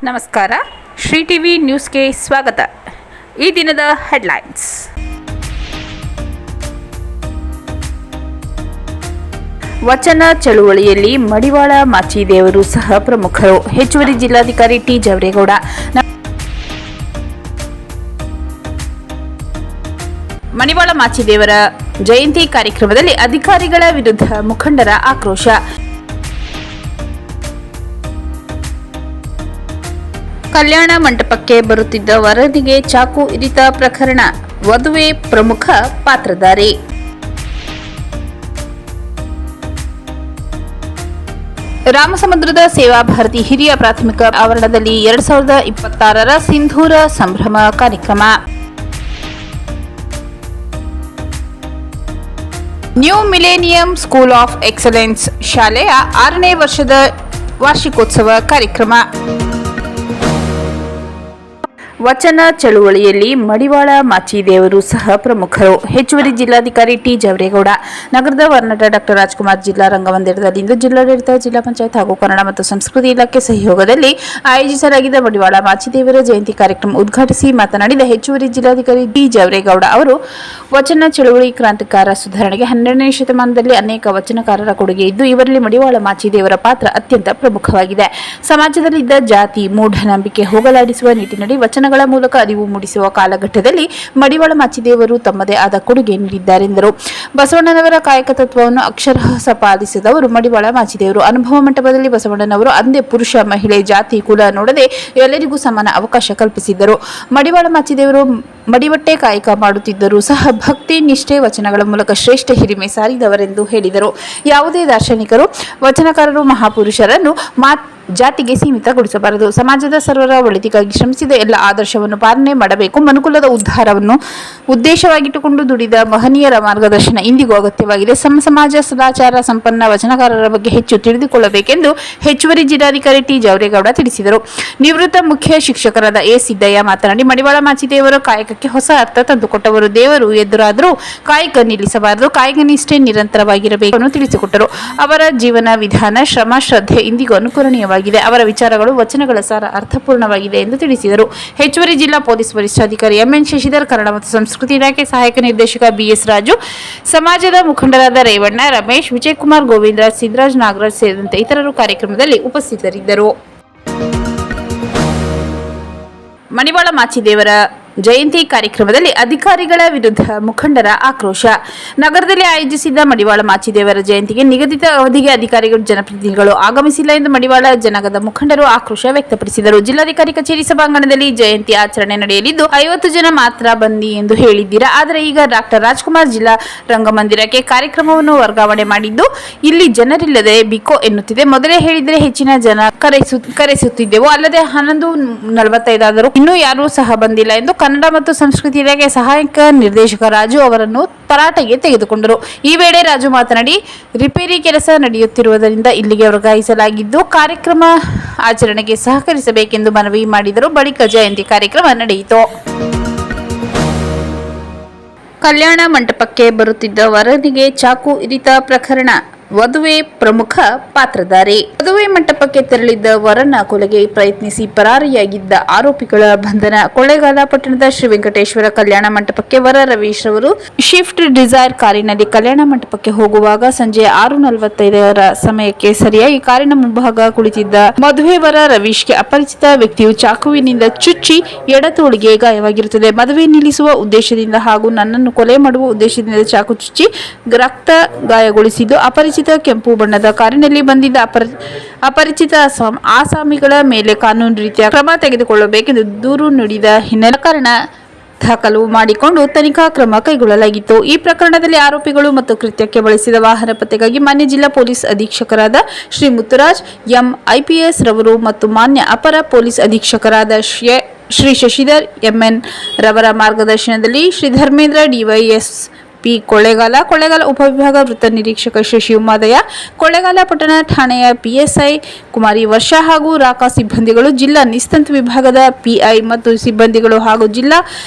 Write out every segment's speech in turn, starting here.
ನಮಸ್ಕಾರ. ಶ್ರೀ ಟಿವಿ ನ್ಯೂಸ್ಗೆ ಸ್ವಾಗತ. ಈ ದಿನದ ಹೆಡ್ಲೈನ್ಸ್. ವಚನ ಚಳುವಳಿಯಲ್ಲಿ ಮಡಿವಾಳ ಮಾಚಿದೇವರು ಸಹ ಪ್ರಮುಖರು. ಹೆಚ್ಚುವರಿ ಜಿಲ್ಲಾಧಿಕಾರಿ ಟಿ ಜವರೇಗೌಡ. ಮಡಿವಾಳ ಮಾಚಿದೇವರ ಜಯಂತಿ ಕಾರ್ಯಕ್ರಮದಲ್ಲಿ ಅಧಿಕಾರಿಗಳ ವಿರುದ್ಧ ಮುಖಂಡರ ಆಕ್ರೋಶ. ಕಲ್ಯಾಣ ಮಂಟಪಕ್ಕೆ ಬರುತ್ತಿದ್ದ ವರದಿಗೆ ಚಾಕು ಇರಿತ ಪ್ರಕರಣ, ವಧುವೆ ಪ್ರಮುಖ ಪಾತ್ರಧಾರಿ. ರಾಮಸಮುದ್ರದ ಸೇವಾ ಭಾರತಿ ಹಿರಿಯ ಪ್ರಾಥಮಿಕ ಆವರಣದಲ್ಲಿ 2026ರ ಸಿಂಧೂರ ಸಂಭ್ರಮ ಕಾರ್ಯಕ್ರಮ. New millennium school of excellence ಶಾಲೆಯ 6ನೇ ವರ್ಷದ ವಾರ್ಷಿಕೋತ್ಸವ ಕಾರ್ಯಕ್ರಮ. ವಚನ ಚಳುವಳಿಯಲ್ಲಿ ಮಡಿವಾಳ ಮಾಚಿದೇವರು ಸಹ ಪ್ರಮುಖರು. ಹೆಚ್ಚುವರಿ ಜಿಲ್ಲಾಧಿಕಾರಿ ಟಿ ಜವರೇಗೌಡ. ನಗರದ ವರ್ನಟ ಡಾಕ್ಟರ್ ರಾಜ್ಕುಮಾರ್ ಜಿಲ್ಲಾ ರಂಗಮಂದಿರದಲ್ಲಿಂದು ಜಿಲ್ಲಾಡಳಿತ, ಜಿಲ್ಲಾ ಪಂಚಾಯತ್ ಹಾಗೂ ಕನ್ನಡ ಮತ್ತು ಸಂಸ್ಕೃತಿ ಇಲಾಖೆ ಸಹಯೋಗದಲ್ಲಿ ಆಯೋಜಿಸಲಾಗಿದ್ದ ಮಡಿವಾಳ ಮಾಚಿದೇವರ ಜಯಂತಿ ಕಾರ್ಯಕ್ರಮ ಉದ್ಘಾಟಿಸಿ ಮಾತನಾಡಿದ ಹೆಚ್ಚುವರಿ ಜಿಲ್ಲಾಧಿಕಾರಿ ಟಿ ಜವರೇಗೌಡ ಅವರು, ವಚನ ಚಳುವಳಿ ಕ್ರಾಂತಿಕಾರ ಸುಧಾರಣೆಗೆ 12ನೇ ಶತಮಾನದಲ್ಲಿ ಅನೇಕ ವಚನಕಾರರ ಕೊಡುಗೆ ಇದ್ದು, ಇವರಲ್ಲಿ ಮಡಿವಾಳ ಮಾಚಿದೇವರ ಪಾತ್ರ ಅತ್ಯಂತ ಪ್ರಮುಖವಾಗಿದೆ. ಸಮಾಜದಲ್ಲಿದ್ದ ಜಾತಿ ಮೂಢನಂಬಿಕೆ ಹೋಗಲಾಡಿಸುವ ನಿಟ್ಟಿನಲ್ಲಿ ವಚನಗಳ ಮೂಲಕ ಅರಿವು ಮೂಡಿಸುವ ಕಾಲಘಟ್ಟದಲ್ಲಿ ಮಡಿವಾಳ ಮಾಚಿದೇವರು ತಮ್ಮದೇ ಆದ ಕೊಡುಗೆ ನೀಡಿದ್ದಾರೆಂದರು. ಬಸವಣ್ಣನವರ ಕಾಯಕ ತತ್ವವನ್ನು ಅಕ್ಷರಶಃ ಪಾಲಿಸಿದವರು ಮಡಿವಾಳ ಮಾಚಿದೇವರು. ಅನುಭವ ಮಂಟಪದಲ್ಲಿ ಬಸವಣ್ಣನವರು ಅಂದೇ ಪುರುಷ, ಮಹಿಳೆ, ಜಾತಿ, ಕುಲ ನೋಡದೆ ಎಲ್ಲರಿಗೂ ಸಮಾನ ಅವಕಾಶ ಕಲ್ಪಿಸಿದ್ದರು. ಮಡಿವಾಳ ಮಾಚಿದೇವರು ಮಡಿವಟ್ಟೆ ಕಾಯಕ ಮಾಡುತ್ತಿದ್ದರೂ ಸಹ ಭಕ್ತಿ, ನಿಷ್ಠೆ, ವಚನಗಳ ಮೂಲಕ ಶ್ರೇಷ್ಠ ಹಿರಿಮೆ ಸಾರಿದವರೆಂದು ಹೇಳಿದರು. ಯಾವುದೇ ದಾರ್ಶನಿಕರು, ವಚನಕಾರರು, ಮಹಾಪುರುಷರನ್ನು ಜಾತಿಗೆ ಸೀಮಿತಗೊಳಿಸಬಾರದು. ಸಮಾಜದ ಸರ್ವರ ಒಳಿತಿಗಾಗಿ ಶ್ರಮಿಸಿದ ಎಲ್ಲ ಆದರ್ಶವನ್ನು ಪಾಲನೆ ಮಾಡಬೇಕು. ಮನುಕುಲದ ಉದ್ಧಾರವನ್ನು ಉದ್ದೇಶವಾಗಿಟ್ಟುಕೊಂಡು ದುಡಿದ ಮಹನೀಯರ ಮಾರ್ಗದರ್ಶನ ಇಂದಿಗೂ ಅಗತ್ಯವಾಗಿದೆ. ಸಮಾಜ ಸದಾಚಾರ ಸಂಪನ್ನ ವಚನಕಾರರ ಬಗ್ಗೆ ಹೆಚ್ಚು ತಿಳಿದುಕೊಳ್ಳಬೇಕೆಂದು ಹೆಚ್ಚುವರಿ ಜಿಲ್ಲಾಧಿಕಾರಿ ಟಿ ಜವರೇಗೌಡ ತಿಳಿಸಿದರು. ನಿವೃತ್ತ ಮುಖ್ಯ ಶಿಕ್ಷಕರಾದ ಎ ಸಿದ್ದಯ್ಯ ಮಾತನಾಡಿ, ಮಡಿವಾಳ ಮಾಚಿದೇವರ ಕಾಯಕಕ್ಕೆ ಹೊಸ ಅರ್ಥ ತಂದುಕೊಟ್ಟವರು. ದೇವರು ಎದುರಾದರೂ ಕಾಯಕ ನಿಲ್ಲಿಸಬಾರದು, ಕಾಯಕ ನಿಷ್ಠೆ ನಿರಂತರವಾಗಿರಬೇಕು ಎಂದು ತಿಳಿಸಿಕೊಟ್ಟರು. ಅವರ ಜೀವನ ವಿಧಾನ, ಶ್ರಮ, ಶ್ರದ್ಧೆ ಇಂದಿಗೂ ಅನುಕರಣೀಯವಾಗಿದೆ. ಅವರ ವಿಚಾರಗಳು, ವಚನಗಳ ಸಾರ ಅರ್ಥಪೂರ್ಣವಾಗಿದೆ ಎಂದು ತಿಳಿಸಿದರು. ಹೆಚ್ಚುವರಿ ಜಿಲ್ಲಾ ಪೊಲೀಸ್ ವರಿಷ್ಠಾಧಿಕಾರಿ ಎಂಎನ್ ಶಶಿಧರ್, ಕನ್ನಡ ಮತ್ತು ಸಂಸ್ಕೃತಿ ಇಲಾಖೆ ಸಹಾಯಕ ನಿರ್ದೇಶಕ ಬಿಎಸ್ ರಾಜು, ಸಮಾಜದ ಮುಖಂಡರಾದ ರೇವಣ್ಣ, ರಮೇಶ್, ವಿಜಯಕುಮಾರ್, ಗೋವಿಂದರಾಜ್, ಸಿದ್ದರಾಜ್, ನಾಗರಾಜ್ ಸೇರಿದಂತೆ ಇತರರು ಕಾರ್ಯಕ್ರಮದಲ್ಲಿ ಉಪಸ್ಥಿತರಿದ್ದರು. ಮಡಿವಾಳ ಮಾಚಿದೇವರ ಜಯಂತಿ ಕಾರ್ಯಕ್ರಮದಲ್ಲಿ ಅಧಿಕಾರಿಗಳ ವಿರುದ್ಧ ಮುಖಂಡರ ಆಕ್ರೋಶ. ನಗರದಲ್ಲಿ ಆಯೋಜಿಸಿದ್ದ ಮಡಿವಾಳ ಮಾಚಿದೇವರ ಜಯಂತಿಗೆ ನಿಗದಿತ ಅವಧಿಗೆ ಅಧಿಕಾರಿಗಳು, ಜನಪ್ರತಿನಿಧಿಗಳು ಆಗಮಿಸಿಲ್ಲ ಎಂದು ಮಡಿವಾಳ ಜನಾಂಗದ ಮುಖಂಡರು ಆಕ್ರೋಶ ವ್ಯಕ್ತಪಡಿಸಿದರು. ಜಿಲ್ಲಾಧಿಕಾರಿ ಕಚೇರಿ ಸಭಾಂಗಣದಲ್ಲಿ ಜಯಂತಿ ಆಚರಣೆ ನಡೆಯಲಿದ್ದು 50 ಜನ ಮಾತ್ರ ಬನ್ನಿ ಎಂದು ಹೇಳಿದ್ದೀರಾ, ಆದರೆ ಈಗ ಡಾಕ್ಟರ್ ರಾಜ್ಕುಮಾರ್ ಜಿಲ್ಲಾ ರಂಗಮಂದಿರಕ್ಕೆ ಕಾರ್ಯಕ್ರಮವನ್ನು ವರ್ಗಾವಣೆ ಮಾಡಿದ್ದು ಇಲ್ಲಿ ಜನರಿಲ್ಲದೆ ಬಿಕೋ ಎನ್ನುತ್ತಿದೆ. ಮೊದಲೇ ಹೇಳಿದರೆ ಹೆಚ್ಚಿನ ಜನ ಕರೆಸುತ್ತಿದ್ದೆವು, ಅಲ್ಲದೆ 11:45 ಆದರೂ ಇನ್ನೂ ಯಾರೂ ಸಹ ಬಂದಿಲ್ಲ ಎಂದು ಕನ್ನಡ ಮತ್ತು ಸಂಸ್ಕೃತಿ ಇಲಾಖೆ ಸಹಾಯಕ ನಿರ್ದೇಶಕ ರಾಜು ಅವರನ್ನು ತರಾಟೆಗೆ ತೆಗೆದುಕೊಂಡರು. ಈ ವೇಳೆ ರಾಜು ಮಾತನಾಡಿ, ರಿಪೇರಿ ಕೆಲಸ ನಡೆಯುತ್ತಿರುವುದರಿಂದ ಇಲ್ಲಿಗೆ ವರ್ಗಾಯಿಸಲಾಗಿದ್ದು ಕಾರ್ಯಕ್ರಮ ಆಚರಣೆಗೆ ಸಹಕರಿಸಬೇಕೆಂದು ಮನವಿ ಮಾಡಿದರು. ಬಳಿಕ ಜಯಂತಿ ಕಾರ್ಯಕ್ರಮ ನಡೆಯಿತು. ಕಲ್ಯಾಣ ಮಂಟಪಕ್ಕೆ ಬರುತ್ತಿದ್ದ ವರದಿಗೆ ಚಾಕು ಇರಿತ ಪ್ರಕರಣ, ವಧುವೆ ಪ್ರಮುಖ ಪಾತ್ರಧಾರಿ. ಮದುವೆ ಮಂಟಪಕ್ಕೆ ತೆರಳಿದ್ದ ವರನ ಕೊಲೆಗೆ ಪ್ರಯತ್ನಿಸಿ ಪರಾರಿಯಾಗಿದ್ದ ಆರೋಪಿಗಳ ಬಂಧನ. ಕೊಳ್ಳೇಗಾಲ ಪಟ್ಟಣದ ಶ್ರೀ ವೆಂಕಟೇಶ್ವರ ಕಲ್ಯಾಣ ಮಂಟಪಕ್ಕೆ ವರ ರವೀಶ್ ಅವರು ಶಿಫ್ಟ್ ಡಿಸೈರ್ ಕಾರಿನಲ್ಲಿ ಕಲ್ಯಾಣ ಮಂಟಪಕ್ಕೆ ಹೋಗುವಾಗ ಸಂಜೆ 6:45ರ ಸಮಯಕ್ಕೆ ಸರಿಯಾಗಿ ಕಾರಿನ ಮುಂಭಾಗ ಕುಳಿತಿದ್ದ ಮದುವೆ ವರ ರವೀಶ್ಗೆ ಅಪರಿಚಿತ ವ್ಯಕ್ತಿಯು ಚಾಕುವಿನಿಂದ ಚುಚ್ಚಿ ಎಡತೋಳಿಗೆ ಗಾಯವಾಗಿರುತ್ತದೆ. ಮದುವೆ ನಿಲ್ಲಿಸುವ ಉದ್ದೇಶದಿಂದ ಹಾಗೂ ನನ್ನನ್ನು ಕೊಲೆ ಮಾಡುವ ಉದ್ದೇಶದಿಂದ ಚಾಕು ಚುಚ್ಚಿ ರಕ್ತ ಗಾಯಗೊಳಿಸಿದ್ದು, ಅಪರಿಚಿತ ಕೆಂಪು ಬಣ್ಣದ ಕಾರಿನಲ್ಲಿ ಬಂದಿದ್ದ ಅಪರಿಚಿತ ಆಸಾಮಿಗಳ ಮೇಲೆ ಕಾನೂನು ರೀತಿಯ ಕ್ರಮ ತೆಗೆದುಕೊಳ್ಳಬೇಕೆಂದು ದೂರು ನೀಡಿದ ಹಿನ್ನೆಲೆ ಪ್ರಕರಣ ದಾಖಲು ಮಾಡಿಕೊಂಡು ತನಿಖಾ ಕ್ರಮ ಕೈಗೊಳ್ಳಲಾಗಿತ್ತು. ಈ ಪ್ರಕರಣದಲ್ಲಿ ಆರೋಪಿಗಳು ಮತ್ತು ಕೃತ್ಯಕ್ಕೆ ಬಳಸಿದ ವಾಹನ ಪತ್ತೆಗಾಗಿ ಮಾನ್ಯ ಜಿಲ್ಲಾ ಪೊಲೀಸ್ ಅಧೀಕ್ಷಕರಾದ ಶ್ರೀ ಮುತ್ತುರಾಜ್ ಎಂ ಐಪಿಎಸ್ ರವರು ಮತ್ತು ಮಾನ್ಯ ಅಪರ ಪೊಲೀಸ್ ಅಧೀಕ್ಷಕರಾದ ಶ್ರೀ ಶಶಿಧರ್ ಎಂಎನ್ ರವರ ಮಾರ್ಗದರ್ಶನದಲ್ಲಿ ಶ್ರೀ ಧರ್ಮೇಂದ್ರ ಡಿವೈಎಸ್ ಪಿ ಕೊಳ್ಳೇಗಾಲ ಉಪವಿಭಾಗ ವೃತ್ತ ನಿರೀಕ್ಷಕ ಶ್ರೀ ಶಿವಮಾದಯ್ಯ, ಕೊಳ್ಳೇಗಾಲ ಪಟ್ಟಣ ಠಾಣೆಯ ಪಿಎಸ್ಐ ಕುಮಾರಿ ವರ್ಷಾ ಹಾಗೂ ರಾಕಾ ಸಿಬ್ಬಂದಿಗಳು, ಜಿಲ್ಲಾ ನಿಸ್ತಂತು ವಿಭಾಗದ ಪಿಐ ಮತ್ತು ಸಿಬ್ಬಂದಿಗಳು ಹಾಗೂ ಜಿಲ್ಲಾ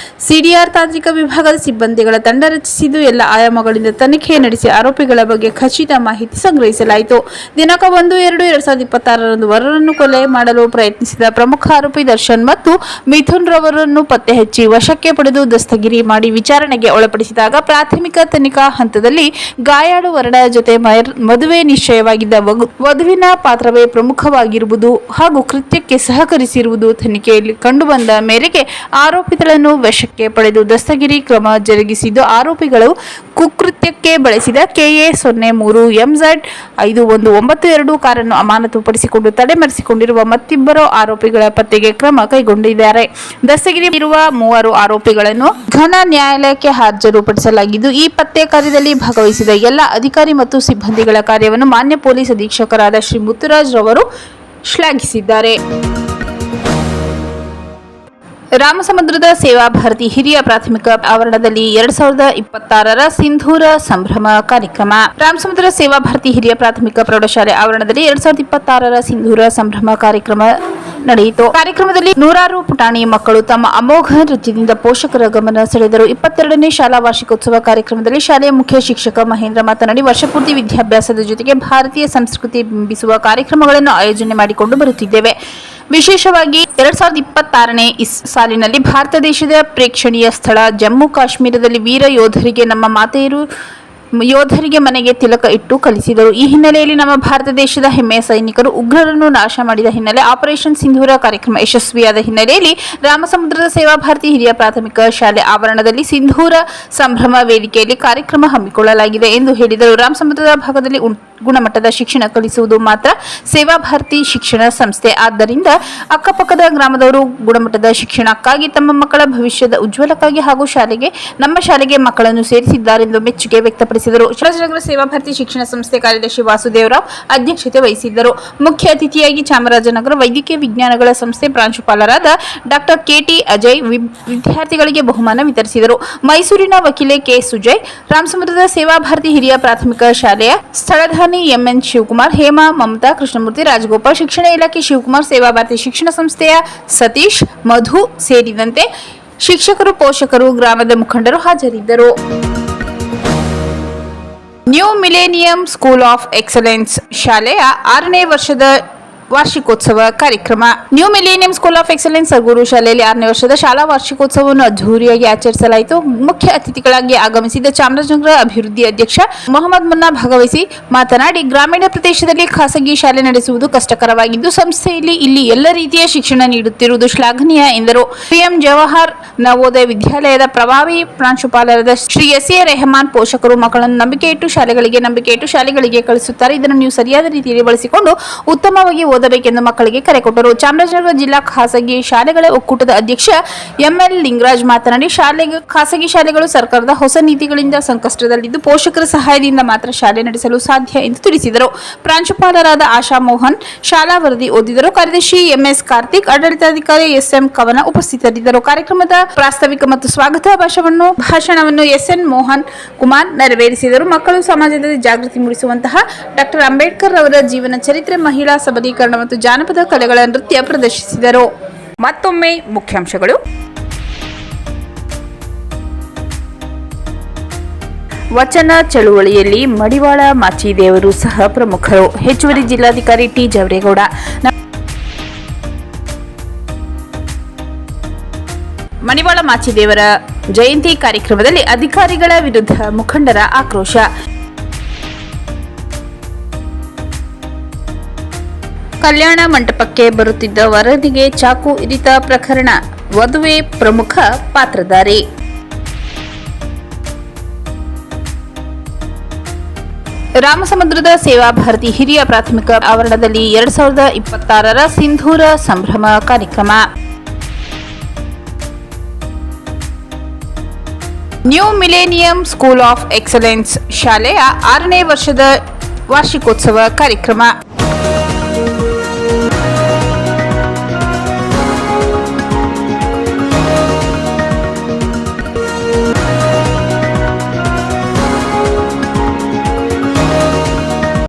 ಸಿಡಿಆರ್ ತಾಂತ್ರಿಕ ವಿಭಾಗದ ಸಿಬ್ಬಂದಿಗಳ ತಂಡ ರಚಿಸಿದ್ದು ಎಲ್ಲ ಆಯಾಮಗಳಿಂದ ತನಿಖೆ ನಡೆಸಿ ಆರೋಪಿಗಳ ಬಗ್ಗೆ ಖಚಿತ ಮಾಹಿತಿ ಸಂಗ್ರಹಿಸಲಾಯಿತು. ದಿನಾಂಕ 1-2-2026 ವರರನ್ನು ಕೊಲೆ ಮಾಡಲು ಪ್ರಯತ್ನಿಸಿದ ಪ್ರಮುಖ ಆರೋಪಿ ದರ್ಶನ್ ಮತ್ತು ಮಿಥುನ್ ರವರನ್ನು ಪತ್ತೆ ಹಚ್ಚಿ ವಶಕ್ಕೆ ಪಡೆದು ದಸ್ತಗಿರಿ ಮಾಡಿ ವಿಚಾರಣೆಗೆ ಒಳಪಡಿಸಿದಾಗ ಪ್ರಾಥಮಿಕ ತನಿಖಾ ಹಂತದಲ್ಲಿ ಗಾಯಾಳು ವರನ ಜೊತೆ ಮದುವೆ ನಿಶ್ಚಯವಾಗಿದ್ದ ವಧುವಿನ ಪಾತ್ರವೇ ಪ್ರಮುಖವಾಗಿರುವುದು ಹಾಗೂ ಕೃತ್ಯಕ್ಕೆ ಸಹಕರಿಸಿರುವುದು ತನಿಖೆಯಲ್ಲಿ ಕಂಡುಬಂದ ಮೇರೆಗೆ ಆರೋಪಿಗಳನ್ನು ವಶಕ್ಕೆ ಪಡೆದು ದಸ್ತಗಿರಿ ಕ್ರಮ ಜರುಗಿಸಿದ್ದು, ಆರೋಪಿಗಳು ಕುಕೃತ್ಯಕ್ಕೆ ಬಳಸಿದ KA 03 MZ 5192 ಕಾರನ್ನು ಅಮಾನತುಪಡಿಸಿಕೊಂಡು ತಡೆಮರೆಸಿಕೊಂಡಿರುವ ಮತ್ತಿಬ್ಬರು ಆರೋಪಿಗಳ ಪತ್ತೆಗೆ ಕ್ರಮ ಕೈಗೊಂಡಿದ್ದಾರೆ. ದಸ್ತಗಿರಿ ಇರುವ 3 ಆರೋಪಿಗಳನ್ನು ಘನ ನ್ಯಾಯಾಲಯಕ್ಕೆ ಹಾಜರುಪಡಿಸಲಾಗಿದ್ದು, ಈ ಪತ್ತೆ ಕಾರ್ಯದಲ್ಲಿ ಭಾಗವಹಿಸಿದ ಎಲ್ಲ ಅಧಿಕಾರಿ ಮತ್ತು ಸಿಬ್ಬಂದಿಗಳ ಕಾರ್ಯವನ್ನು ಮಾನ್ಯ ಪೊಲೀಸ್ ಅಧೀಕ್ಷಕರಾದ ಶ್ರೀ ಮುತ್ತುರಾಜ್ ರವರು ಶ್ಲಾಘಿಸಿದ್ದಾರೆ. ರಾಮಸಮುದ್ರದ ಸೇವಾ ಭಾರತಿ ಹಿರಿಯ ಪ್ರಾಥಮಿಕ ಆವರಣದಲ್ಲಿ 2026 ಸಿಂಧೂರ ಸಂಭ್ರಮ ಕಾರ್ಯಕ್ರಮ. ರಾಮಸಮುದ್ರ ಸೇವಾ ಭಾರತಿ ಹಿರಿಯ ಪ್ರಾಥಮಿಕ ಪ್ರೌಢಶಾಲೆ ಆವರಣದಲ್ಲಿ 2026 ಸಿಂಧೂರ ಸಂಭ್ರಮ ಕಾರ್ಯಕ್ರಮ ನಡೆಯಿತು. ಕಾರ್ಯಕ್ರಮದಲ್ಲಿ ನೂರಾರು ಪುಟಾಣಿ ಮಕ್ಕಳು ತಮ್ಮ ಅಮೋಘ ನೃತ್ಯದಿಂದ ಪೋಷಕರ ಗಮನ ಸೆಳೆದರು. 22ನೇ ಶಾಲಾ ವಾರ್ಷಿಕೋತ್ಸವ ಕಾರ್ಯಕ್ರಮದಲ್ಲಿ ಶಾಲೆಯ ಮುಖ್ಯ ಶಿಕ್ಷಕ ಮಹೇಂದ್ರ ಮಾತನಾಡಿ, ವರ್ಷಪೂರ್ತಿ ವಿದ್ಯಾಭ್ಯಾಸದ ಜೊತೆಗೆ ಭಾರತೀಯ ಸಂಸ್ಕೃತಿ ಬಿಂಬಿಸುವ ಕಾರ್ಯಕ್ರಮಗಳನ್ನು ಆಯೋಜನೆ ಮಾಡಿಕೊಂಡು ಬರುತ್ತಿದ್ದೇವೆ. ವಿಶೇಷವಾಗಿ 2026ನೇ ಸಾಲಿನಲ್ಲಿ ಭಾರತ ದೇಶದ ಪ್ರೇಕ್ಷಣೀಯ ಸ್ಥಳ ಜಮ್ಮು ಕಾಶ್ಮೀರದಲ್ಲಿ ವೀರ ಯೋಧರಿಗೆ ನಮ್ಮ ಮಾತೆಯರು ಯೋಧರಿಗೆ ಮನೆಗೆ ತಿಲಕ ಇಟ್ಟು ಕಲಿಸಿದರು. ಈ ಹಿನ್ನೆಲೆಯಲ್ಲಿ ನಮ್ಮ ಭಾರತ ದೇಶದ ಹೆಮ್ಮೆಯ ಸೈನಿಕರು ಉಗ್ರರನ್ನು ನಾಶ ಮಾಡಿದ ಹಿನ್ನೆಲೆ ಆಪರೇಷನ್ ಸಿಂಧೂರ ಕಾರ್ಯಕ್ರಮ ಯಶಸ್ವಿಯಾದ ಹಿನ್ನೆಲೆಯಲ್ಲಿ ರಾಮಸಮುದ್ರದ ಸೇವಾ ಭಾರತಿ ಹಿರಿಯ ಪ್ರಾಥಮಿಕ ಶಾಲೆ ಆವರಣದಲ್ಲಿ ಸಿಂಧೂರ ಸಂಭ್ರಮ ವೇದಿಕೆಯಲ್ಲಿ ಕಾರ್ಯಕ್ರಮ ಹಮ್ಮಿಕೊಳ್ಳಲಾಗಿದೆ ಎಂದು ಹೇಳಿದರು. ರಾಮಸಮುದ್ರದ ಭಾಗದಲ್ಲಿ ಗುಣಮಟ್ಟದ ಶಿಕ್ಷಣ ಕಲಿಸುವುದು ಮಾತ್ರ ಸೇವಾ ಭಾರತಿ ಶಿಕ್ಷಣ ಸಂಸ್ಥೆ. ಆದ್ದರಿಂದ ಅಕ್ಕಪಕ್ಕದ ಗ್ರಾಮದವರು ಗುಣಮಟ್ಟದ ಶಿಕ್ಷಣಕ್ಕಾಗಿ ತಮ್ಮ ಮಕ್ಕಳ ಭವಿಷ್ಯದ ಉಜ್ವಲಕ್ಕಾಗಿ ಹಾಗೂ ನಮ್ಮ ಶಾಲೆಗೆ ಮಕ್ಕಳನ್ನು ಸೇರಿಸಿದ್ದಾರೆಂದು ಮೆಚ್ಚುಗೆ ವ್ಯಕ್ತಪಡಿಸಿದರು. ಚಾಮರಾಜನಗರ ಸೇವಾ ಭಾರತಿ ಶಿಕ್ಷಣ ಸಂಸ್ಥೆ ಕಾರ್ಯದರ್ಶಿ ವಾಸುದೇವರಾವ್ ಅಧ್ಯಕ್ಷತೆ ವಹಿಸಿದ್ದರು. ಮುಖ್ಯ ಅತಿಥಿಯಾಗಿ ಚಾಮರಾಜನಗರ ವೈದ್ಯಕೀಯ ವಿಜ್ಞಾನಗಳ ಸಂಸ್ಥೆ ಪ್ರಾಂಶುಪಾಲರಾದ ಡಾಕ್ಟರ್ KT ಅಜಯ್ ವಿದ್ಯಾರ್ಥಿಗಳಿಗೆ ಬಹುಮಾನ ವಿತರಿಸಿದರು. ಮೈಸೂರಿನ ವಕೀಲೆ K ಸುಜಯ್, ರಾಮಸಮುದ್ರದ ಸೇವಾ ಭಾರತಿ ಹಿರಿಯ ಪ್ರಾಥಮಿಕ ಶಾಲೆಯ ಸ್ಥಳಧಾನಿ MN ಶಿವಕುಮಾರ್, ಹೇಮಾ, ಮಮತಾ, ಕೃಷ್ಣಮೂರ್ತಿ, ರಾಜಗೋಪಾಲ್, ಶಿಕ್ಷಣ ಇಲಾಖೆ ಶಿವಕುಮಾರ್, ಸೇವಾ ಭಾರತಿ ಶಿಕ್ಷಣ ಸಂಸ್ಥೆಯ ಸತೀಶ್, ಮಧು ಸೇರಿದಂತೆ ಶಿಕ್ಷಕರು, ಪೋಷಕರು, ಗ್ರಾಮದ ಮುಖಂಡರು ಹಾಜರಿದ್ದರು. New millennium school of excellence ಶಾಲೆಯ 6ನೇ ವರ್ಷದ ವಾರ್ಷಿಕೋತ್ಸವ ಕಾರ್ಯಕ್ರಮ. New millennium school of excellence Sargur ಶಾಲೆಯಲ್ಲಿ 6ನೇ ವರ್ಷದ ಶಾಲಾ ವಾರ್ಷಿಕೋತ್ಸವವನ್ನು ಅದ್ದೂರಿಯಾಗಿ ಆಚರಿಸಲಾಯಿತು. ಮುಖ್ಯ ಅತಿಥಿಗಳಾಗಿ ಆಗಮಿಸಿದ ಚಾಮರಾಜನಗರ ಅಭಿವೃದ್ಧಿ ಅಧ್ಯಕ್ಷ ಮೊಹಮ್ಮದ್ ಮುನ್ನಾ ಭಾಗವಹಿಸಿ ಮಾತನಾಡಿ, ಗ್ರಾಮೀಣ ಪ್ರದೇಶದಲ್ಲಿ ಖಾಸಗಿ ಶಾಲೆ ನಡೆಸುವುದು ಕಷ್ಟಕರವಾಗಿದ್ದು, ಸಂಸ್ಥೆಯಲ್ಲಿ ಇಲ್ಲಿ ಎಲ್ಲ ರೀತಿಯ ಶಿಕ್ಷಣ ನೀಡುತ್ತಿರುವುದು ಶ್ಲಾಘನೀಯ ಎಂದರು. PM ಜವಾಹರ್ ನವೋದಯ ವಿದ್ಯಾಲಯದ ಪ್ರಭಾವಿ ಪ್ರಾಂಶುಪಾಲರಾದ ಶ್ರೀ SA ರೆಹಮಾನ್ ಪೋಷಕರು ಮಕ್ಕಳನ್ನು ನಂಬಿಕೆ ಇಟ್ಟು ಶಾಲೆಗಳಿಗೆ ಕಳಿಸುತ್ತಾರೆ. ಇದನ್ನು ನೀವು ಸರಿಯಾದ ರೀತಿಯಲ್ಲಿ ಬಳಸಿಕೊಂಡು ಉತ್ತಮವಾಗಿ ಓದಬೇಕೆಂದು ಮಕ್ಕಳಿಗೆ ಕರೆ ಕೊಟ್ಟರು. ಚಾಮರಾಜನಗರ ಜಿಲ್ಲಾ ಖಾಸಗಿ ಶಾಲೆಗಳ ಒಕ್ಕೂಟದ ಅಧ್ಯಕ್ಷ ML ಲಿಂಗರಾಜ್ ಮಾತನಾಡಿ, ಖಾಸಗಿ ಶಾಲೆಗಳು ಸರ್ಕಾರದ ಹೊಸ ನೀತಿಗಳಿಂದ ಸಂಕಷ್ಟದಲ್ಲಿದ್ದು ಪೋಷಕರ ಸಹಾಯದಿಂದ ಮಾತ್ರ ಶಾಲೆ ನಡೆಸಲು ಸಾಧ್ಯ ಎಂದು ತಿಳಿಸಿದರು. ಪ್ರಾಂಶುಪಾಲರಾದ ಆಶಾ ಮೋಹನ್ ಶಾಲಾ ವರದಿ ಓದಿದರು. ಕಾರ್ಯದರ್ಶಿ MS ಕಾರ್ತಿಕ್, ಆಡಳಿತಾಧಿಕಾರಿ SM ಕವನ ಉಪಸ್ಥಿತರಿದ್ದರು. ಕಾರ್ಯಕ್ರಮದ ಪ್ರಾಸ್ತಾವಿಕ ಮತ್ತು ಸ್ವಾಗತ ಭಾಷಣವನ್ನು SN ಮೋಹನ್ ಕುಮಾರ್ ನೆರವೇರಿಸಿದರು. ಮಕ್ಕಳು ಸಮಾಜದಲ್ಲಿ ಜಾಗೃತಿ ಮೂಡಿಸುವಂತಹ ಡಾಕ್ಟರ್ ಅಂಬೇಡ್ಕರ್ ಅವರ ಜೀವನ ಚರಿತ್ರೆ, ಮಹಿಳಾ ಸಬಲೀಕರಣ ಮತ್ತು ಜಾನಪದ ಕಲೆಗಳ ನೃತ್ಯ ಪ್ರದರ್ಶಿಸಿದರು. ಮತ್ತೊಮ್ಮೆ ಮುಖ್ಯಾಂಶಗಳು. ವಚನ ಚಳುವಳಿಯಲ್ಲಿ ಮಡಿವಾಳ ಮಾಚಿದೇವರು ಸಹ ಪ್ರಮುಖರು. ಹೆಚ್ಚುವರಿ ಜಿಲ್ಲಾಧಿಕಾರಿ T ಜವರೇಗೌಡ. ಮಡಿವಾಳ ಮಾಚಿದೇವರ ಜಯಂತಿ ಕಾರ್ಯಕ್ರಮದಲ್ಲಿ ಅಧಿಕಾರಿಗಳ ವಿರುದ್ಧ ಮುಖಂಡರ ಆಕ್ರೋಶ. ಕಲ್ಯಾಣ ಮಂಟಪಕ್ಕೆ ಬರುತ್ತಿದ್ದ ವರನಿಗೆ ಚಾಕು ಇರಿತ ಪ್ರಕರಣ, ವಧುವೆ ಪ್ರಮುಖ ಪಾತ್ರಧಾರಿ. ರಾಮಸಮುದ್ರದ ಸೇವಾ ಭಾರತಿ ಹಿರಿಯ ಪ್ರಾಥಮಿಕ ಆವರಣದಲ್ಲಿ 2026 ಸಿಂಧೂರ ಸಂಭ್ರಮ ಕಾರ್ಯಕ್ರಮ. New millennium school of excellence ಶಾಲೆಯ 6ನೇ ವರ್ಷದ ವಾರ್ಷಿಕೋತ್ಸವ ಕಾರ್ಯಕ್ರಮ.